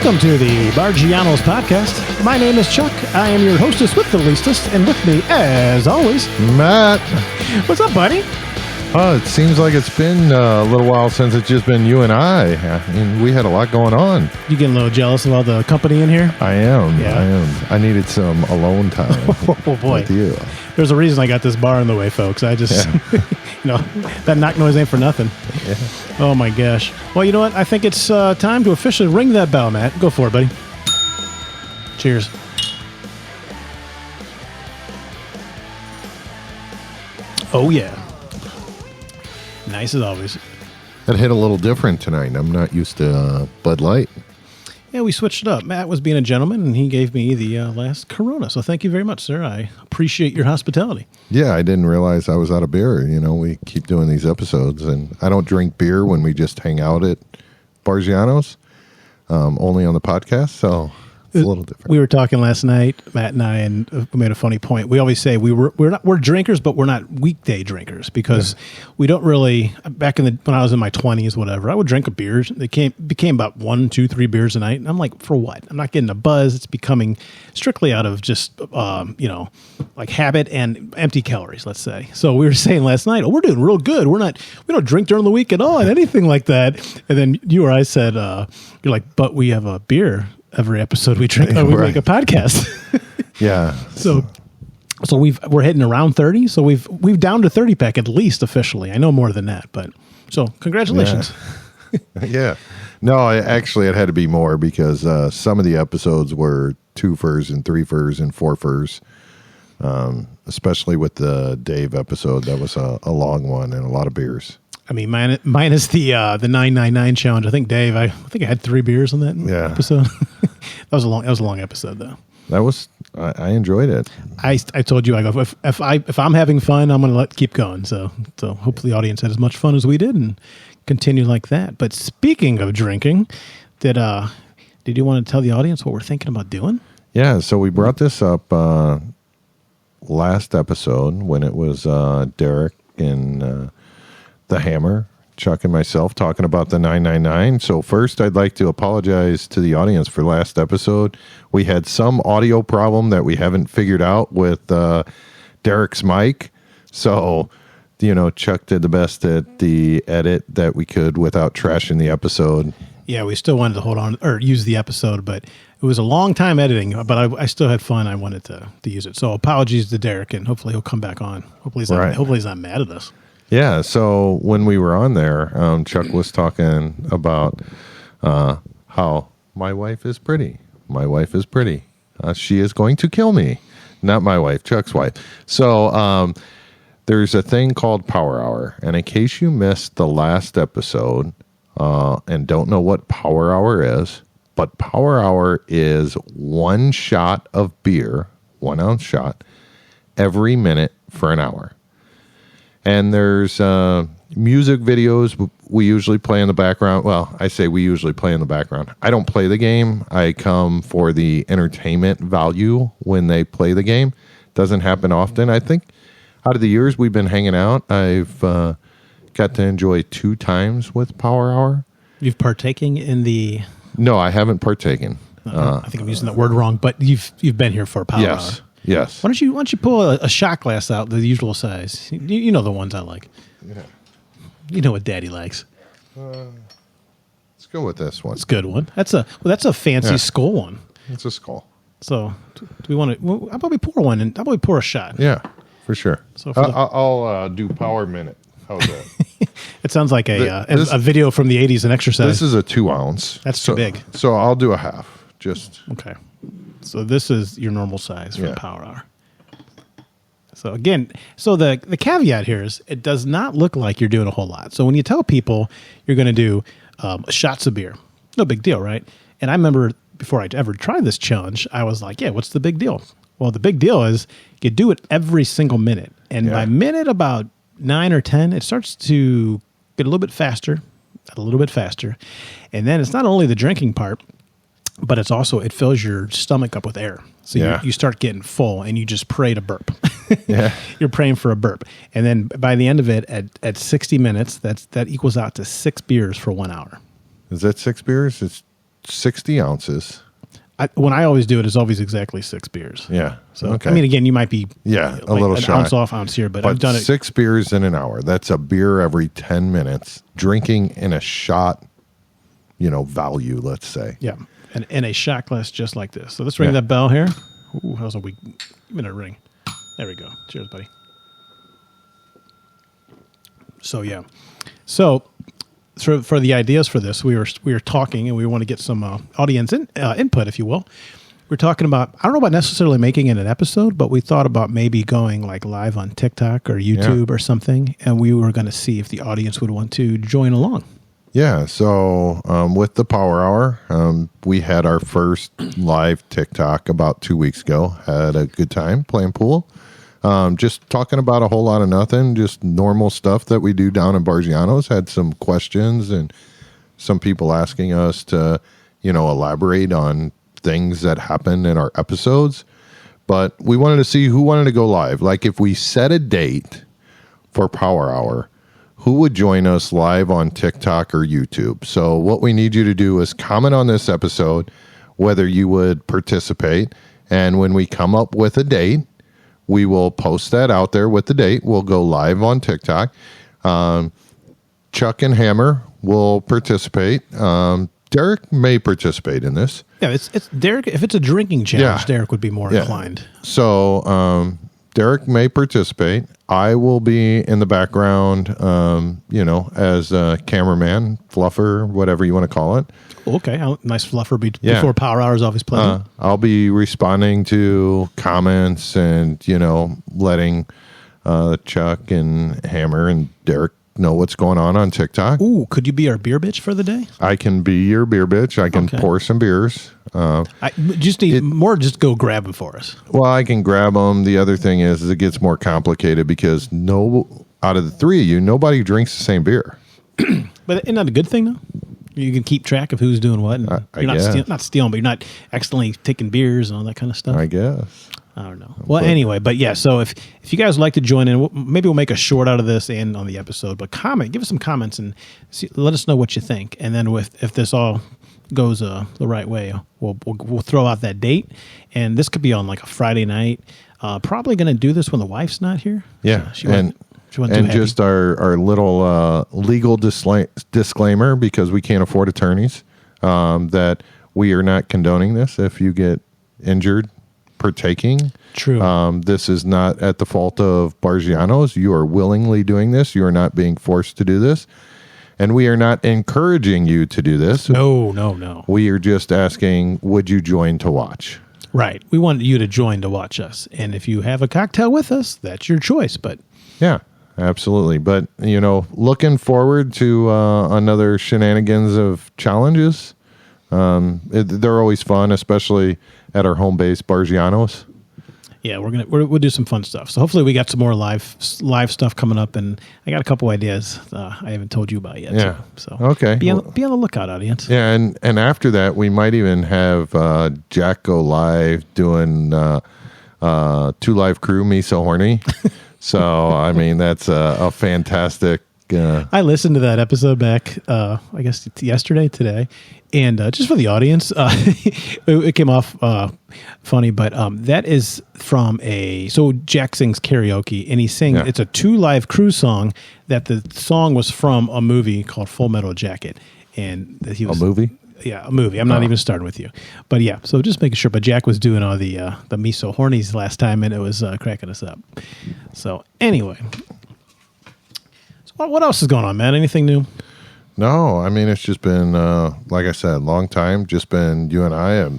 Welcome to the Barggianos Podcast. My name is Chuck. I am your hostess with the leastest, and with me, as always, Matt. What's up, buddy? It seems like it's been a little while since it's just been you and I. mean, we had a lot going on. You getting a little jealous of all the company in here? I am. I needed some alone time Oh, boy. with you. There's a reason I got this bar in the way, folks. I just, that knock noise ain't for nothing. Yeah. Oh, my gosh. Well, you know what? I think it's time to officially ring that bell, Matt. Go for it, buddy. Cheers. Oh, yeah. Nice as always. It hit a little different tonight. I'm not used to Bud Light. Yeah, we switched it up. Matt was being a gentleman, and he gave me the last Corona. So thank you very much, sir. I appreciate your hospitality. Yeah, I didn't realize I was out of beer. You know, we keep doing these episodes, and I don't drink beer when we just hang out at Barggianos, only on the podcast, so it's a little different. We were talking last night, Matt and I, and we made a funny point. We always say we're drinkers, but we're not weekday drinkers because we don't really. Back when I was in my 20s, whatever, I would drink a beer. They became about 1, 2, 3 beers a night, and I'm like, for what? I'm not getting a buzz. It's becoming strictly out of just like habit and empty calories. Let's say. So we were saying last night, we're doing real good. We don't drink during the week at all, and anything like that. And then you or I said, you're like, but we have a beer every episode we drink. We make a podcast. Yeah. So we're hitting around 30. So we've down to 30 pack at least officially. I know more than that, but so congratulations. Yeah. Yeah. No, it had to be more because some of the episodes were 2 furs and 3 furs and 4 furs. Especially with the Dave episode, that was a long one and a lot of beers. I mean, minus the 999 challenge. I think Dave. I had 3 beers on that episode. That was a long episode though. That was I enjoyed it. I told you I go if I'm having fun, I'm going to keep going. So hopefully the audience had as much fun as we did and continue like that. But speaking of drinking, did you want to tell the audience what we're thinking about doing? Yeah. So we brought this up last episode when it was Derek and the Hammer, Chuck and myself talking about the 999. So first, I'd like to apologize to the audience for last episode. We had some audio problem that we haven't figured out with Derek's mic. So, Chuck did the best at the edit that we could without trashing the episode. Yeah, we still wanted to hold on or use the episode, but it was a long time editing, but I still had fun. I wanted to use it. So apologies to Derek, and hopefully he'll come back on. Hopefully he's not mad at us. Yeah, so when we were on there, Chuck was talking about how my wife is pretty. My wife is pretty. She is going to kill me. Not my wife, Chuck's wife. So there's a thing called Power Hour. And in case you missed the last episode and don't know what Power Hour is, but Power Hour is 1 shot of beer, 1 ounce shot, every minute for an hour. And there's music videos we usually play in the background. Well, I say we usually play in the background. I don't play the game. I come for the entertainment value when they play the game. Doesn't happen often. I think out of the years we've been hanging out, I've got to enjoy 2 times with Power Hour. You've partaking in the... No, I haven't partaken. I think I'm using that word wrong, but you've been here for Power Hour. Yes. Why don't you pull a shot glass out, the usual size? You know the ones I like. Yeah. You know what Daddy likes. Let's go with this one. It's a good one. That's a fancy skull one. It's a skull. So do we want to? I'll probably pour one, and I'll probably pour a shot. Yeah, for sure. So I'll do Power Minute. How's that? It sounds like a video from the 80s, an exercise. This is a 2 ounce. That's too big. So I'll do a half. Just okay. So this is your normal size for Power Hour. So again, the caveat here is it does not look like you're doing a whole lot. So when you tell people you're going to do shots of beer, no big deal, right? And I remember before I ever tried this challenge, I was like, yeah, what's the big deal? Well, the big deal is you do it every single minute. And by minute about 9 or 10, it starts to get a little bit faster. And then it's not only the drinking part, but it's also, it fills your stomach up with air. So you start getting full and you just pray to burp. You're praying for a burp. And then by the end of it, at 60 minutes, that equals out to 6 beers for 1 hour. Is that 6 beers? It's 60 ounces. When I always do it, it's always exactly 6 beers. Yeah. So, okay. I mean, again, you might be a little an shy. ounce off, ounce here, but I've done it. 6 beers in an hour. That's a beer every 10 minutes. Drinking in a shot, value, let's say. Yeah. And in a shot glass just like this. So let's ring that bell here. Ooh, how's a weak minute ring? There we go. Cheers, buddy. So, yeah. So, for the ideas for this, we were talking, and we want to get some audience input, if you will. We're talking about, I don't know about necessarily making it an episode, but we thought about maybe going like live on TikTok or YouTube or something, and we were going to see if the audience would want to join along. Yeah, so with the Power Hour, we had our first live TikTok about 2 weeks ago. Had a good time playing pool. Just talking about a whole lot of nothing, just normal stuff that we do down in Barggianos. Had some questions and some people asking us to, elaborate on things that happen in our episodes. But we wanted to see who wanted to go live. Like if we set a date for Power Hour, who would join us live on TikTok or YouTube? So what we need you to do is comment on this episode, whether you would participate. And when we come up with a date, we will post that out there with the date. We'll go live on TikTok. Chuck and Hammer will participate. Derek may participate in this. Yeah, it's Derek. If it's a drinking challenge, Derek would be more inclined. So Derek may participate. I will be in the background, as a cameraman, fluffer, whatever you want to call it. Okay, nice fluffer before Power Hour is always playing. I'll be responding to comments and, letting Chuck and Hammer and Derek know what's going on TikTok. Ooh, could you be our beer bitch for the day? I can be your beer bitch. I can pour some beers. I just need more. Just go grab them for us. Well, I can grab them. The other thing is it gets more complicated because out of the three of you, nobody drinks the same beer. But isn't that a good thing, though? You can keep track of who's doing what. And you're not stealing, but you're not accidentally taking beers and all that kind of stuff. I guess. I don't know. Well, anyway, but yeah, so if you guys would like to join in, maybe we'll make a short out of this and on the episode, but give us some comments and let us know what you think. And then if this all goes the right way, we'll throw out that date. And this could be on like a Friday night. Probably going to do this when the wife's not here. Yeah. She wasn't and just our little legal disclaimer, because we can't afford attorneys, that we are not condoning this if you get injured partaking. True. This is not at the fault of Barggianos. You are willingly doing this. You are not being forced to do this. And we are not encouraging you to do this. No. We are just asking, would you join to watch? Right. We want you to join to watch us. And if you have a cocktail with us, that's your choice. But yeah, absolutely. But, looking forward to another shenanigans of challenges. They're always fun, especially at our home base, Barggianos. Yeah, we'll do some fun stuff. So hopefully we got some more live stuff coming up, and I got a couple ideas I haven't told you about yet. Yeah. So okay. Be on the lookout, audience. Yeah, and after that we might even have Jack go live doing 2 Live Crew, Me So Horny. So I mean that's a fantastic. I listened to that episode back, I guess today, and just for the audience, it came off funny, but that is from so Jack sings karaoke, and he sings, it's a 2 Live Crew song that the song was from a movie called Full Metal Jacket, and that he was... A movie? Yeah, a movie. I'm not even starting with you. But yeah, so just making sure. But Jack was doing all the Me So Hornies last time, and it was cracking us up. So anyway... What else is going on, man? Anything new? No, I mean, it's just been, like I said, long time. Just been you and I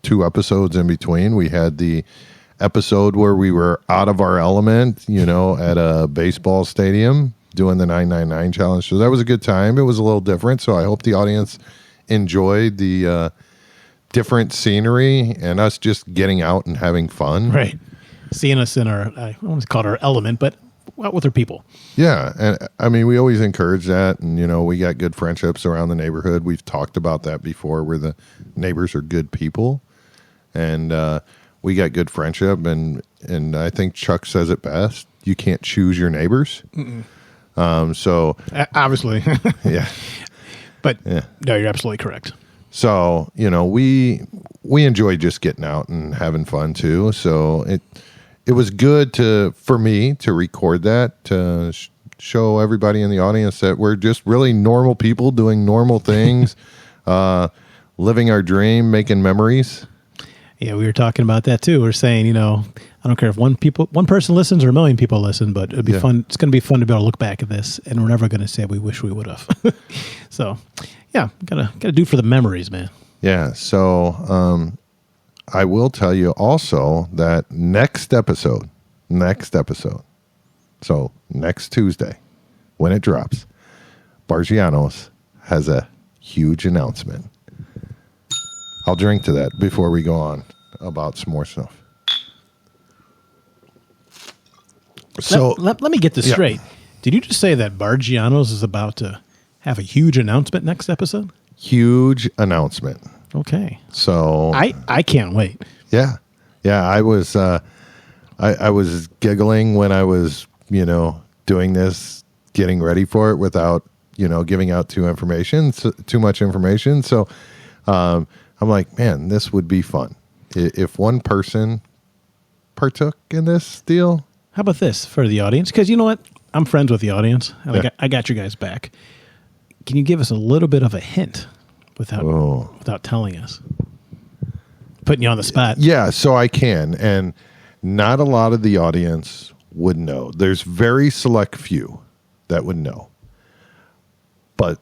2 episodes in between. We had the episode where we were out of our element, at a baseball stadium doing the 999 challenge. So that was a good time. It was a little different. So I hope the audience enjoyed the different scenery and us just getting out and having fun. Right. Seeing us in our, I almost call it our element, but out with our people. Yeah. And I mean, we always encourage that. And, we got good friendships around the neighborhood. We've talked about that before, where the neighbors are good people. And we got good friendship. And I think Chuck says it best. You can't choose your neighbors. So obviously. Yeah. But no, you're absolutely correct. So, we enjoy just getting out and having fun too. So it was good for me to record that, to show everybody in the audience that we're just really normal people doing normal things, living our dream, making memories. Yeah, we were talking about that too. We're saying, I don't care if one person listens or a million people listen, but it'd be fun. It's going to be fun to be able to look back at this, and we're never going to say we wish we would have. So, yeah, gotta do for the memories, man. Yeah. So, I will tell you also that next episode, so next Tuesday when it drops, Barggianos has a huge announcement. I'll drink to that before we go on about some more stuff. So let me get this straight. Did you just say that Barggianos is about to have a huge announcement next episode? Huge announcement. Okay. So I can't wait. Yeah. I was I was giggling when I was doing this, getting ready for it without giving out too much information. So I'm like, man, this would be fun if one person partook in this deal. How about this for the audience? Because you know what? I'm friends with the audience. And I got you guys back. Can you give us a little bit of a hint without telling us? Putting you on the spot. Yeah, so I can. And not a lot of the audience would know. There's very select few that would know. But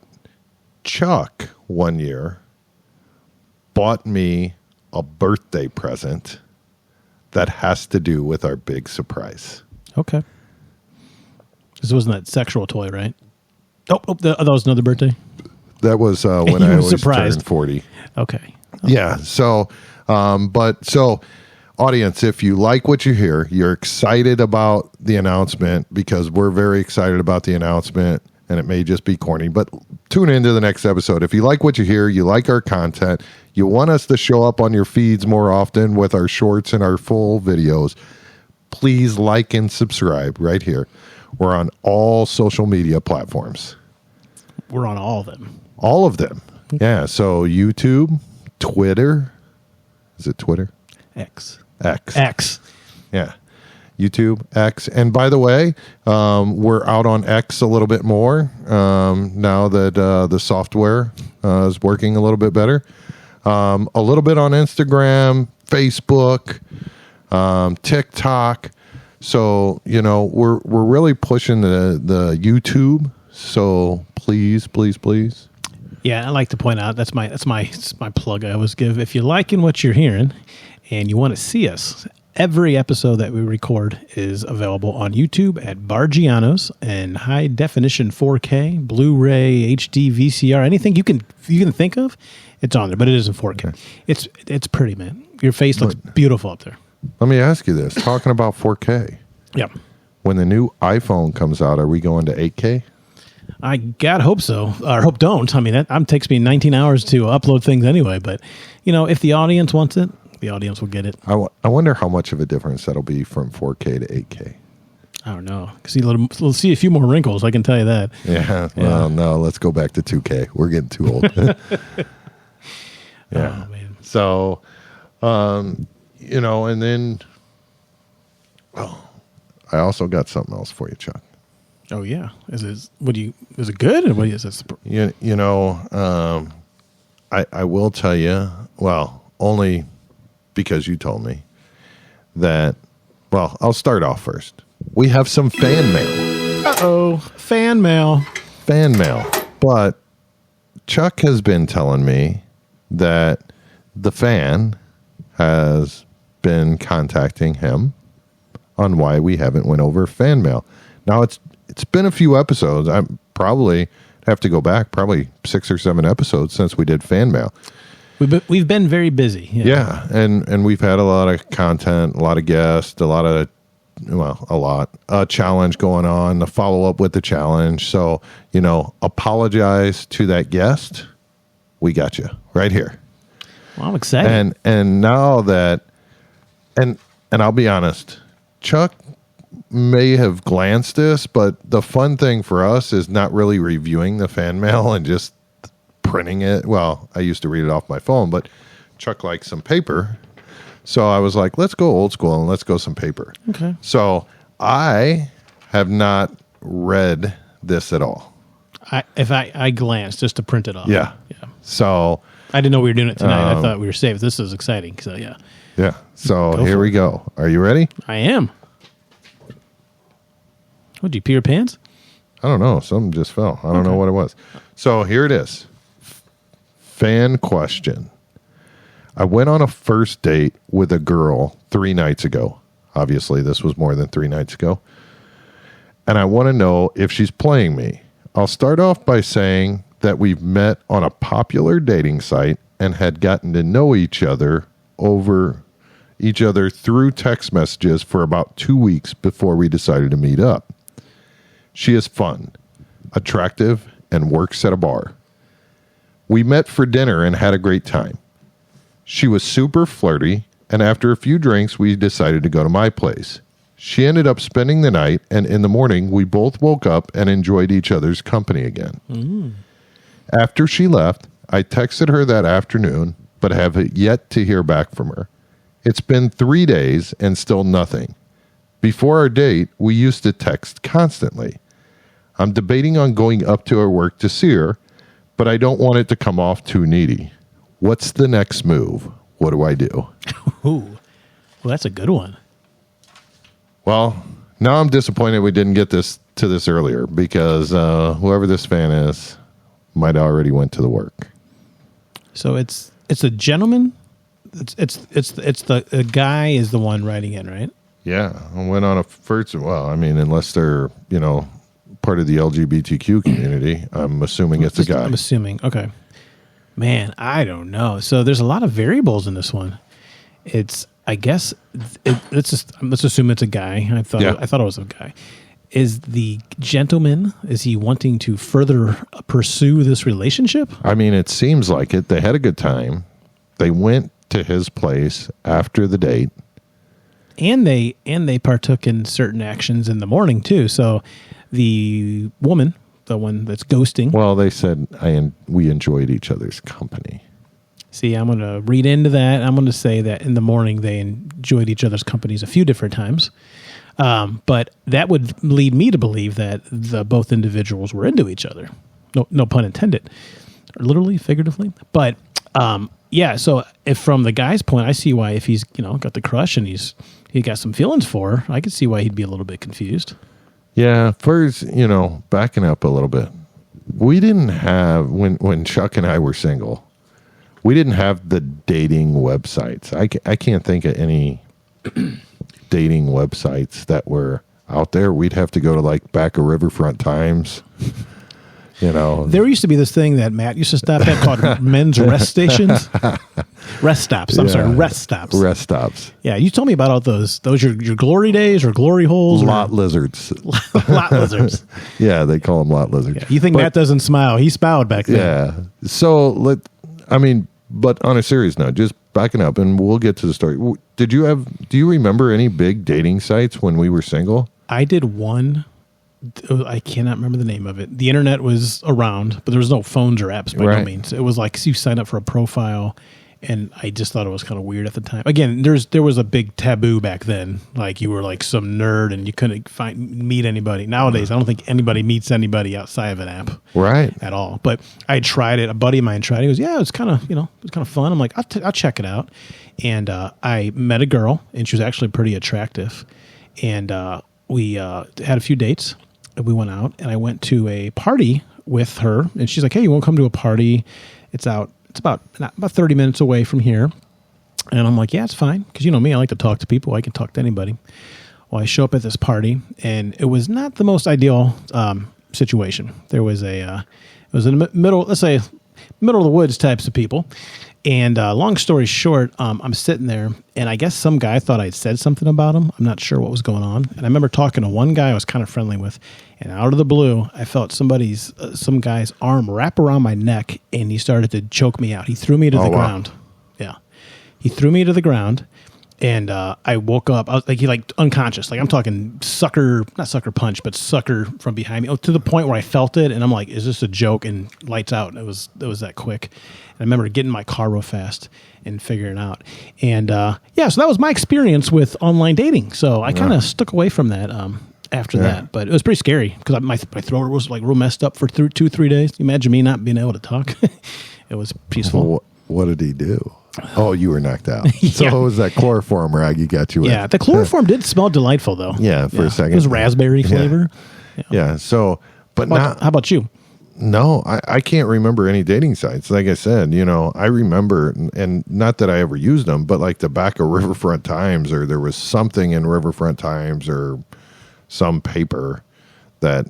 Chuck, one year, bought me a birthday present that has to do with our big surprise. Okay. This wasn't that sexual toy, right? Oh, that was another birthday? That was when I was turned 40. Okay. Yeah. So, audience, if you like what you hear, you're excited about the announcement, because we're very excited about the announcement, and it may just be corny, but tune into the next episode. If you like what you hear, you like our content, you want us to show up on your feeds more often with our shorts and our full videos, please like and subscribe right here. We're on all social media platforms. We're on all of them. All of them. Yeah. So YouTube, Twitter. Is it Twitter? X. Yeah. YouTube, X. And by the way, we're out on X a little bit more now that the software is working a little bit better. A little bit on Instagram, Facebook, TikTok. So, we're really pushing the YouTube. So please. Yeah, I like to point out that's my plug I always give. If you're liking what you're hearing and you want to see us, every episode that we record is available on YouTube at Barggianos, and high definition 4K, Blu-ray, HD, VCR, anything you can think of, it's on there. But it is in 4K. It's pretty, man. Your face looks beautiful up there. Let me ask you this: talking about 4K. Yeah. When the new iPhone comes out, are we going to 8K? I God hope so, or hope don't. I mean, that takes me 19 hours to upload things anyway. But if the audience wants it, the audience will get it. I wonder how much of a difference that'll be from 4K to 8K. I don't know. We'll see a few more wrinkles. I can tell you that. Yeah. Well, no. Let's go back to 2K. We're getting too old. Yeah. Oh, man. So, and then, I also got something else for you, Chuck. Oh yeah. Is it good? Or what is this? I will tell you, well, only because you told me that, well, I'll start off first. We have some fan mail. Uh-oh. Fan mail. But Chuck has been telling me that the fan has been contacting him on why we haven't went over fan mail. Now, it's been a few episodes. I probably have to go back, probably 6 or 7 episodes since we did fan mail. We've been very busy. Yeah, and we've had a lot of content, a lot of guests, a challenge going on, the follow-up with the challenge. So, apologize to that guest. We got you right here. Well, I'm excited. And now that, and I'll be honest, Chuck may have glanced this, but the fun thing for us is not really reviewing the fan mail and just printing it. Well, I used to read it off my phone, but Chuck liked some paper. So I was like, let's go old school and let's go some paper. Okay. So I have not read this at all. I glanced just to print it off. Yeah. So I didn't know we were doing it tonight. I thought we were safe. This is exciting. So yeah. Yeah. So here we go. Are you ready? I am. What, did you pee your pants? I don't know. Something just fell. I don't know what it was. So here it is. Fan question. I went on a first date with a girl 3 nights ago. Obviously, this was more than 3 nights ago. And I want to know if she's playing me. I'll start off by saying that we've met on a popular dating site and had gotten to know each other through text messages for about 2 weeks before we decided to meet up. She is fun, attractive, and works at a bar. We met for dinner and had a great time. She was super flirty, and after a few drinks, we decided to go to my place. She ended up spending the night, and in the morning, we both woke up and enjoyed each other's company again. Mm. After she left, I texted her that afternoon, but have yet to hear back from her. It's been 3 days and still nothing. Before our date, we used to text constantly. I'm debating on going up to her work to see her, but I don't want it to come off too needy. What's the next move? What do I do? Ooh, well, that's a good one. Well, now I'm disappointed we didn't get this earlier because whoever this fan is might already went to the work. So it's a gentleman. It's the guy is the one writing in, right? Yeah, I went on a first. Well, I mean, unless they're part of the LGBTQ community, I'm assuming it's a guy. I'm assuming. Okay. Man, I don't know. So there's a lot of variables in this one. Let's assume it's a guy. I thought it was a guy. Is the gentleman, is he wanting to further pursue this relationship? I mean, it seems like it. They had a good time. They went to his place after the date. And they partook in certain actions in the morning too. So the woman, the one that's ghosting. Well, they said we enjoyed each other's company. See, I'm going to read into that. I'm going to say that in the morning they enjoyed each other's companies a few different times. But that would lead me to believe that both individuals were into each other. No pun intended. Literally, figuratively. But yeah, so if from the guy's point, I see why if he's got the crush and he got some feelings for her, I could see why he'd be a little bit confused. Yeah, first, backing up a little bit. We didn't have when Chuck and I were single. We didn't have the dating websites. I can't think of any dating websites that were out there. We'd have to go to like back of Riverfront Times. There used to be this thing that Matt used to stop at called men's rest stations. Rest stops. I'm sorry, rest stops. Rest stops. Yeah, you told me about all those. Those your glory days or glory holes? Lot lizards. Lot lizards. Yeah, they call them lot lizards. Yeah, you think Matt doesn't smile? He smiled back then. Yeah. So but on a serious note, just backing up, and we'll get to the story. Do you remember any big dating sites when we were single? I did one. I cannot remember the name of it. The internet was around, but there was no phones or apps by no means. It was like you sign up for a profile, and I just thought it was kind of weird at the time. Again, there was a big taboo back then. Like you were like some nerd, and you couldn't meet anybody. Nowadays, I don't think anybody meets anybody outside of an app, at all. But I tried it. A buddy of mine tried it. He goes, "Yeah, it's kind of fun." I'm like, I'll check it out. And I met a girl, and she was actually pretty attractive. And we had a few dates. We went out, and I went to a party with her, and she's like, "Hey, you won't come to a party? It's about 30 minutes away from here." And I'm like, "Yeah, it's fine." Because me, I like to talk to people. I can talk to anybody. Well, I show up at this party, and it was not the most ideal situation. There was it was in the middle, let's say, middle of the woods types of people. And long story short, I'm sitting there, and I guess some guy thought I'd said something about him. I'm not sure what was going on. And I remember talking to one guy I was kind of friendly with, and out of the blue, I felt some guy's arm wrap around my neck, and he started to choke me out. He threw me to the ground. Yeah. He threw me to the ground, And I woke up. I was like unconscious. Like I'm talking not sucker punch, but sucker from behind me. To the point where I felt it, and I'm like, "Is this a joke?" And lights out. And it was that quick. And I remember getting in my car real fast and figuring it out. And so that was my experience with online dating. So I kind of stuck away from that after that. But it was pretty scary because my throat was like real messed up for 2-3 days. Imagine me not being able to talk. It was peaceful. Well, what did he do? Oh, you were knocked out. So it was that chloroform rag he got you with. Yeah, the chloroform did smell delightful, though. Yeah, for a second. It was raspberry flavor. Yeah, so, but how about you? No, I can't remember any dating sites. Like I said, I remember, and not that I ever used them, but like the back of Riverfront Times, or there was something in Riverfront Times or some paper that,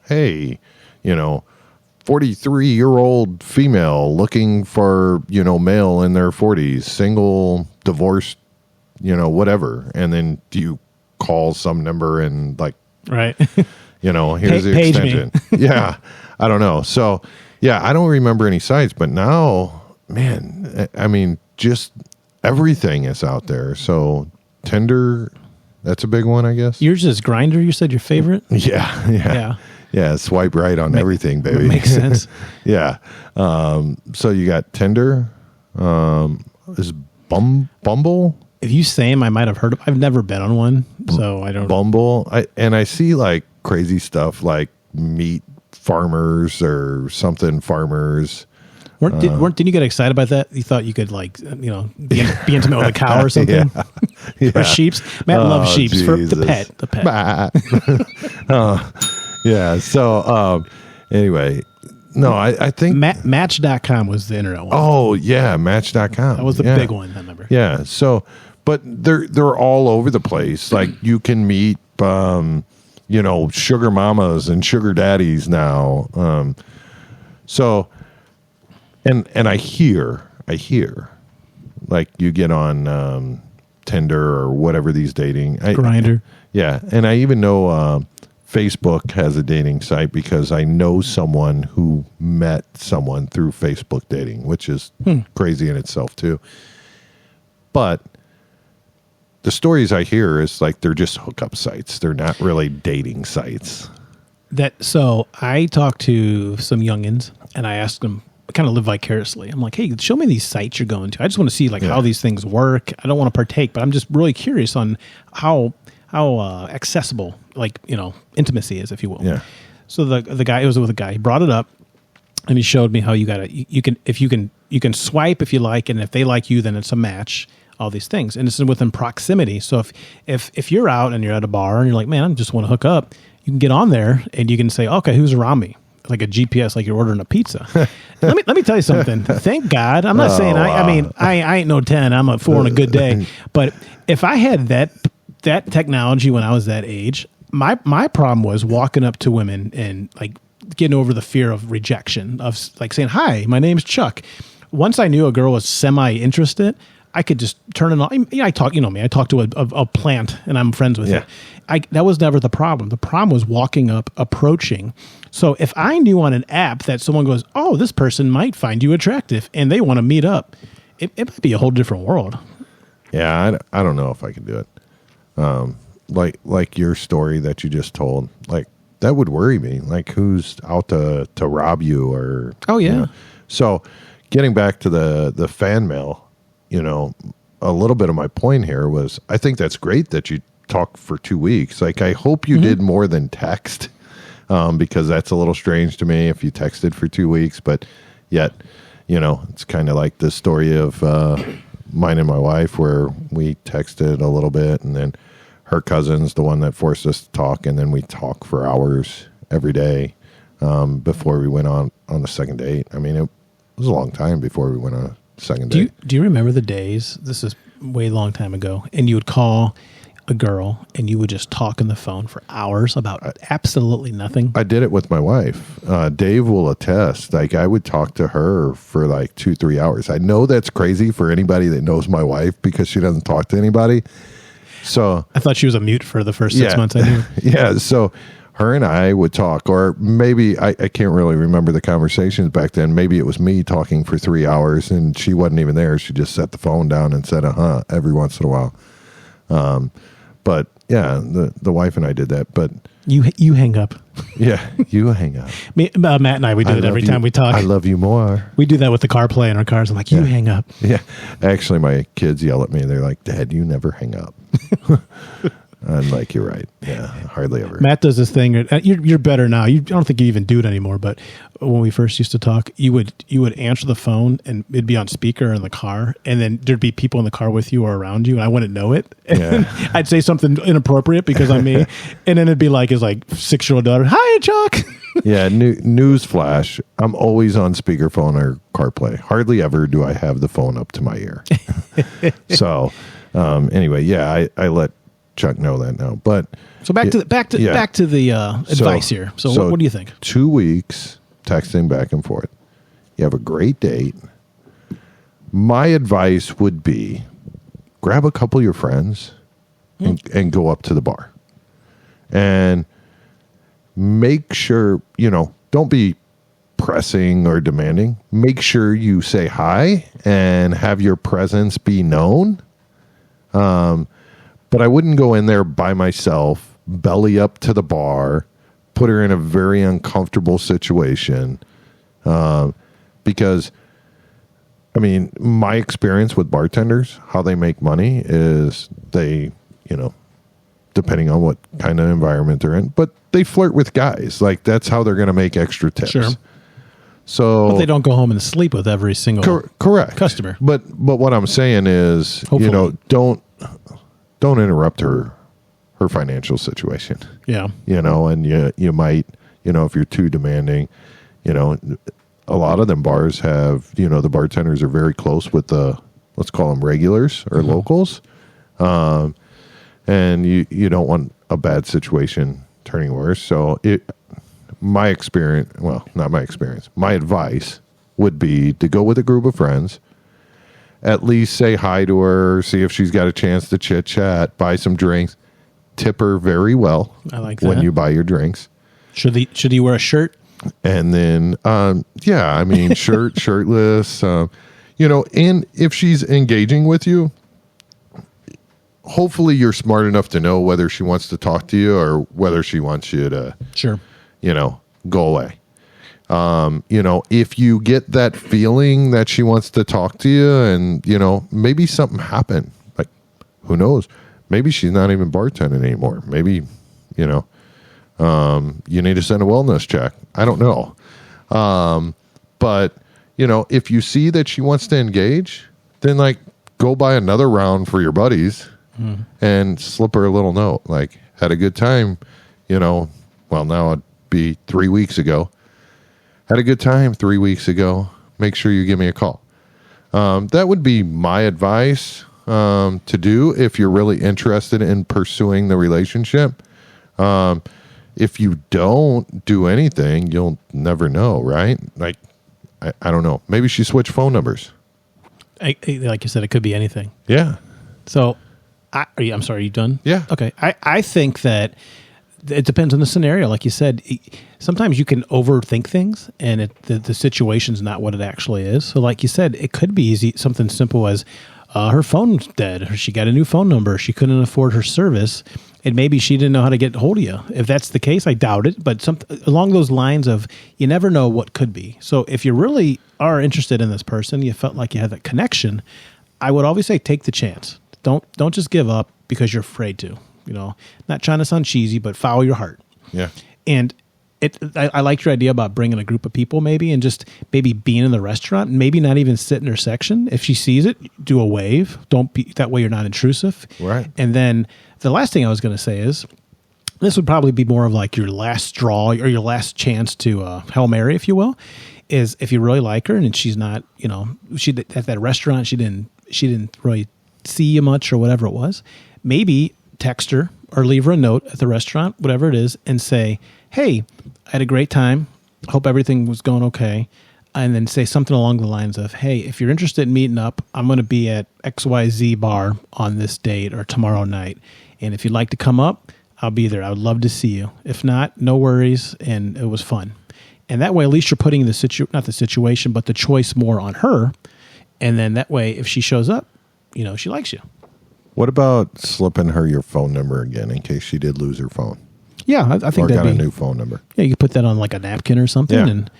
hey, 43-year-old female looking for, male in their 40s, single, divorced, whatever. And then do you call some number and like, right. Here's the extension. Yeah. I don't know. So, yeah, I don't remember any sites, but now, man, I mean, just everything is out there. So Tinder, that's a big one, I guess. Yours is Grindr, you said your favorite? Yeah. Yeah, swipe right on everything, baby. Makes sense. Yeah. So you got Tinder. Is Bumble? If you say them, I might have heard of. I've never been on one, so I don't. Bumble. I see like crazy stuff like meat farmers or something farmers. Didn't you get excited about that? You thought you could be intimate with a cow or something? Yeah. Or sheeps? Matt loves sheeps for the pet. Yeah. So anyway, no, I think Match.com was the internet one. Oh yeah, Match.com. That was the big one, I remember. Yeah. So, but they're all over the place. Like you can meet, sugar mamas and sugar daddies now. So, and I hear like you get on Tinder or whatever these dating Grindr. Yeah, and I even know Facebook has a dating site because I know someone who met someone through Facebook dating, which is crazy in itself too. But the stories I hear is like they're just hookup sites. They're not really dating sites. So I talked to some youngins and I asked them, kind of live vicariously. I'm like, hey, show me these sites you're going to. I just want to see how these things work. I don't want to partake, but I'm just really curious on how accessible intimacy is, if you will. Yeah. So the guy, it was with a guy, he brought it up and he showed me how you can swipe if you like, and if they like you, then it's a match. All these things, and it's within proximity. So if you're out and you're at a bar and you're like, man, I just want to hook up, you can get on there and you can say, okay, who's around me? Like a GPS, like you're ordering a pizza. let me tell you something. Thank God. I'm not saying I ain't no 10. I'm a 4 on a good day. But if I had that technology when I was that age, my problem was walking up to women and like getting over the fear of rejection, of like saying, hi, my name's Chuck. Once I knew a girl was semi-interested, I could just turn it on. I talk to a plant and I'm friends with it. That was never the problem. The problem was walking up, approaching. So if I knew on an app that someone goes, oh, this person might find you attractive and they want to meet up, it might be a whole different world. Yeah, I don't know if I can do it. Like your story that you just told, like that would worry me. Like who's out to rob you or... Oh, yeah. So getting back to the fan mail, a little bit of my point here was I think that's great that you talked for 2 weeks. Like, I hope you did more than text, because that's a little strange to me if you texted for 2 weeks. But yet, it's kind of like the story of mine and my wife where we texted a little bit and then her cousin's the one that forced us to talk. And then we talk for hours every day before we went on the second date. I mean, it was a long time before we went on a second date. Do you remember the days? This is way long time ago, and you would call a girl and you would just talk on the phone for hours about absolutely nothing. I did it with my wife. Dave will attest. Like, I would talk to her for like 2-3 hours. I know that's crazy for anybody that knows my wife because she doesn't talk to anybody. So I thought she was a mute for the first 6 months I knew. Yeah. So her and I would talk, or maybe I can't really remember the conversations back then. Maybe it was me talking for 3 hours and she wasn't even there. She just set the phone down and said, every once in a while. But yeah, the wife and I did that. But you hang up. Yeah, you hang up. Matt and I, we do it every time we talk. I love you more. We do that with the CarPlay in our cars. I'm like, you hang up. Yeah. Actually, my kids yell at me. They're like, Dad, you never hang up. I'm like, you're right. Yeah, hardly ever. Matt does this thing. You're better now. I don't think you even do it anymore. But when we first used to talk, you would answer the phone and it'd be on speaker in the car, and then there'd be people in the car with you or around you, and I wouldn't know it. And I'd say something inappropriate because I'm me, and then it'd be like his 6-year-old daughter, "Hi, Chuck." Yeah. News flash. I'm always on speakerphone or CarPlay. Hardly ever do I have the phone up to my ear. So anyway, yeah, I let Chuck know that now. But so back to the advice here. So what do you think? 2 weeks texting back and forth. You have a great date. My advice would be grab a couple of your friends and go up to the bar. And make sure, don't be pressing or demanding. Make sure you say hi and have your presence be known. But I wouldn't go in there by myself, belly up to the bar, put her in a very uncomfortable situation. Because, my experience with bartenders, how they make money is they, depending on what kind of environment they're in, but they flirt with guys. Like, that's how they're going to make extra tips. Sure. So, but they don't go home and sleep with every single correct customer. But what I'm saying is, hopefully, don't interrupt her financial situation. Yeah. And you might, if you're too demanding, a lot of them bars have, the bartenders are very close with the, let's call them regulars or locals. And you don't want a bad situation turning worse. So my experience, well, not my experience, my advice would be to go with a group of friends, at least say hi to her, see if she's got a chance to chit chat, buy some drinks, tip her very well. I like that. When you buy your drinks. Should he wear a shirt? And then, shirt, shirtless, and if she's engaging with you, hopefully you're smart enough to know whether she wants to talk to you or whether she wants you to, go away. If you get that feeling that she wants to talk to you and, maybe something happened, like, who knows? Maybe she's not even bartending anymore. Maybe, you need to send a wellness check. I don't know. But, if you see that she wants to engage, then go buy another round for your buddies and slip her a little note. Like, had a good time, now it'd be 3 weeks ago. Had a good time 3 weeks ago. Make sure you give me a call. That would be my advice to do if you're really interested in pursuing the relationship. If you don't do anything, you'll never know, right? Like, I don't know. Maybe she switched phone numbers. Like you said, it could be anything. Yeah. So, I'm sorry, are you done? Yeah. Okay. I think that it depends on the scenario. Like you said, sometimes you can overthink things and the situation's not what it actually is. So like you said, it could be easy, something simple as her phone's dead, or she got a new phone number, she couldn't afford her service, and maybe she didn't know how to get a hold of you. If that's the case, I doubt it, but along those lines of you never know what could be. So if you really are interested in this person, you felt like you had that connection, I would always say take the chance. Don't just give up because you're afraid to. Not trying to sound cheesy, but follow your heart. Yeah. And I liked your idea about bringing a group of people maybe and just maybe being in the restaurant and maybe not even sit in her section. If she sees it, do a wave. Don't be that way. You're not intrusive. Right. And then the last thing I was going to say is this would probably be more of like your last straw or your last chance to Hail Mary, if you will, is if you really like her and she's not, she at that restaurant, she didn't really see you much or whatever it was, maybe text her or leave her a note at the restaurant, whatever it is, and say, hey, I had a great time. Hope everything was going okay. And then say something along the lines of, hey, if you're interested in meeting up, I'm going to be at XYZ bar on this date or tomorrow night. And if you'd like to come up, I'll be there. I would love to see you. If not, no worries. And it was fun. And that way, at least you're putting not the situation, but the choice more on her. And then that way, if she shows up, she likes you. What about slipping her your phone number again in case she did lose her phone? Yeah, I think that'd be... a new phone number. Yeah, you could put that on like a napkin or something, and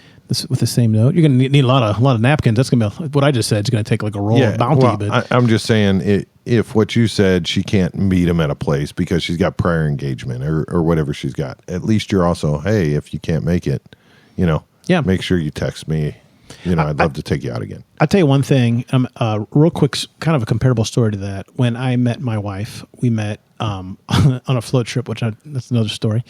with the same note. You're going to need a lot of napkins. That's going to be what I just said. It's going to take like a roll of Bounty. Well, but I'm just saying, if what you said, she can't meet him at a place because she's got prior engagement or whatever she's got. At least you're also, hey, if you can't make it, make sure you text me. I'd love to take you out again. I'll tell you one thing, real quick, kind of a comparable story to that. When I met my wife, we met on a float trip, that's another story.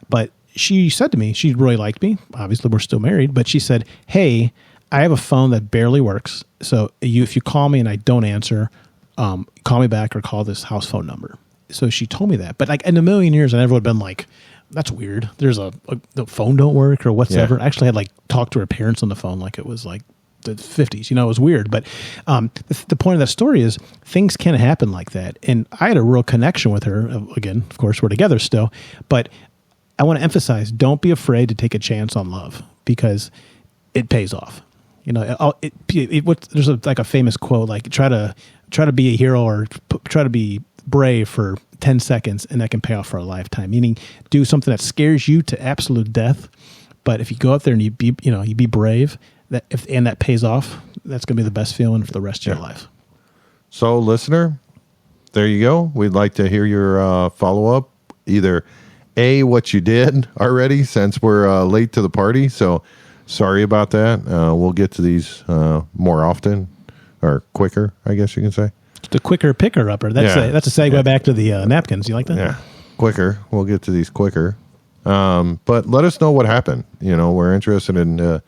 But she said to me, she really liked me. Obviously, we're still married. But she said, hey, I have a phone that barely works. So if you call me and I don't answer, call me back or call this house phone number. So she told me that. But like in a million years, I never would have been like, that's weird. There's the phone don't work or whatsoever. Yeah. I actually had like talked to her parents on the phone like it was like the 50s. It was weird. But the point of that story is things can happen like that. And I had a real connection with her. Again, of course, we're together still. But I want to emphasize, don't be afraid to take a chance on love because it pays off. There's like a famous quote, like try to be a hero or try to be brave for 10 seconds and that can pay off for a lifetime. Meaning do something that scares you to absolute death. But if you go out there and you be brave, that pays off, that's going to be the best feeling for the rest of your life. So listener, there you go. We'd like to hear your follow-up. Either what you did already since we're late to the party. So sorry about that. We'll get to these more often or quicker, I guess you can say. Just a quicker picker upper. That's a segue back to the napkins. You like that? Yeah, quicker. We'll get to these quicker. But let us know what happened. We're interested in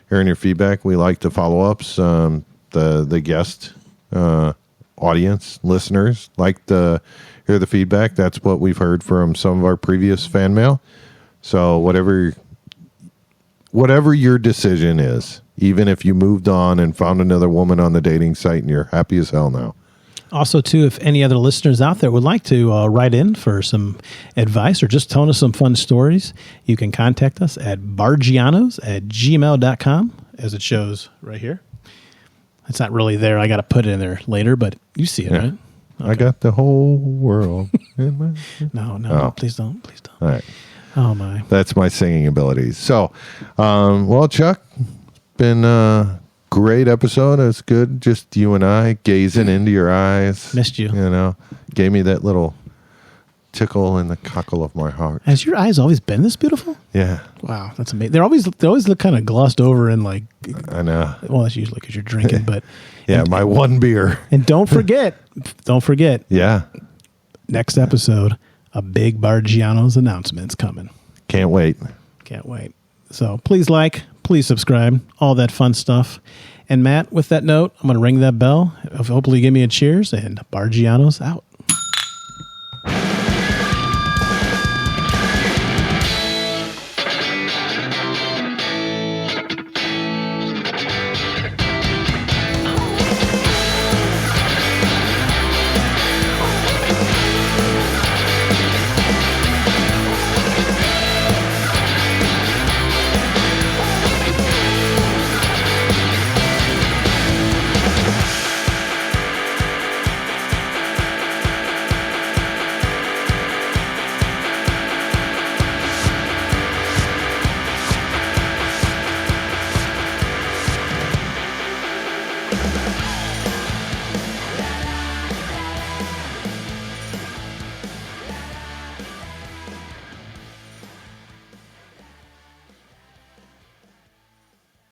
hearing your feedback. We like the follow-ups. The guest audience, listeners, like to hear the feedback. That's what we've heard from some of our previous fan mail. So whatever your decision is, even if you moved on and found another woman on the dating site and you're happy as hell now. Also, too, if any other listeners out there would like to write in for some advice or just telling us some fun stories, you can contact us at barggianos@gmail.com, as it shows right here. It's not really there. I got to put it in there later, but you see it, right? Okay. I got the whole world in my... No, please don't. All right. Oh, my. That's my singing abilities. So, Chuck, been a great episode. It's good. Just you and I gazing into your eyes. Missed you. Gave me that little tickle in the cockle of my heart. Has your eyes always been this beautiful? Yeah. Wow, that's amazing. They always look kind of glossed over and like. I know. Well, that's usually because you're drinking, but. Yeah, my one beer. And don't forget. Yeah. Next episode, a big Barggianos announcement's coming. Can't wait. So please subscribe, all that fun stuff. And Matt, with that note, I'm going to ring that bell. Hopefully give me a cheers and Barggianos out.